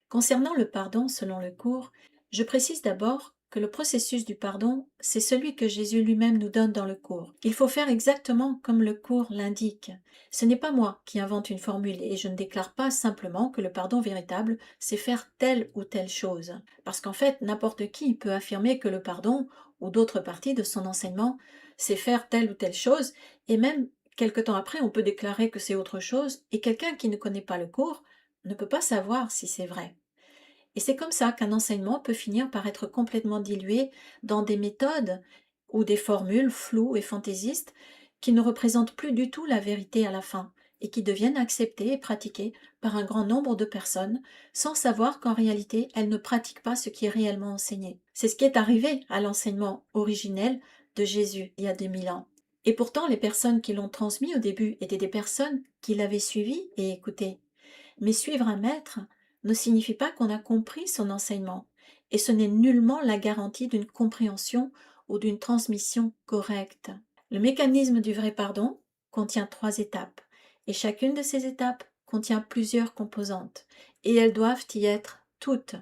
Concernant le pardon selon le cours, je précise d'abord que le processus du pardon, c'est celui que Jésus lui-même nous donne dans le cours. Il faut faire exactement comme le cours l'indique. Ce n'est pas moi qui invente une formule et je ne déclare pas simplement que le pardon véritable, c'est faire telle ou telle chose. Parce qu'en fait, n'importe qui peut affirmer que le pardon, ou d'autres parties de son enseignement, c'est faire telle ou telle chose, et même quelque temps après, on peut déclarer que c'est autre chose, et quelqu'un qui ne connaît pas le cours ne peut pas savoir si c'est vrai. Et c'est comme ça qu'un enseignement peut finir par être complètement dilué dans des méthodes ou des formules floues et fantaisistes qui ne représentent plus du tout la vérité à la fin et qui deviennent acceptées et pratiquées par un grand nombre de personnes sans savoir qu'en réalité elles ne pratiquent pas ce qui est réellement enseigné. C'est ce qui est arrivé à l'enseignement originel de Jésus il y a 2000 ans. Et pourtant, les personnes qui l'ont transmis au début étaient des personnes qui l'avaient suivi et écouté. Mais suivre un maître ne signifie pas qu'on a compris son enseignement, et ce n'est nullement la garantie d'une compréhension ou d'une transmission correcte. Le mécanisme du vrai pardon contient 3 étapes, et chacune de ces étapes contient plusieurs composantes, et elles doivent y être toutes.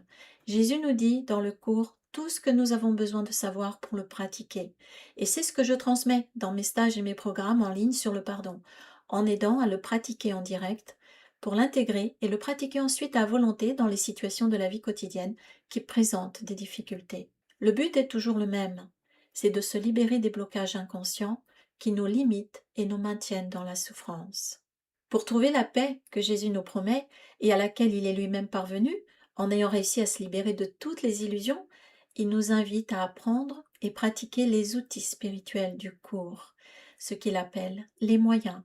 Jésus nous dit dans le cours tout ce que nous avons besoin de savoir pour le pratiquer, et c'est ce que je transmets dans mes stages et mes programmes en ligne sur le pardon, en aidant à le pratiquer en direct pour l'intégrer et le pratiquer ensuite à volonté dans les situations de la vie quotidienne qui présentent des difficultés. Le but est toujours le même, c'est de se libérer des blocages inconscients qui nous limitent et nous maintiennent dans la souffrance. Pour trouver la paix que Jésus nous promet et à laquelle il est lui-même parvenu, en ayant réussi à se libérer de toutes les illusions, il nous invite à apprendre et pratiquer les outils spirituels du cours, ce qu'il appelle les moyens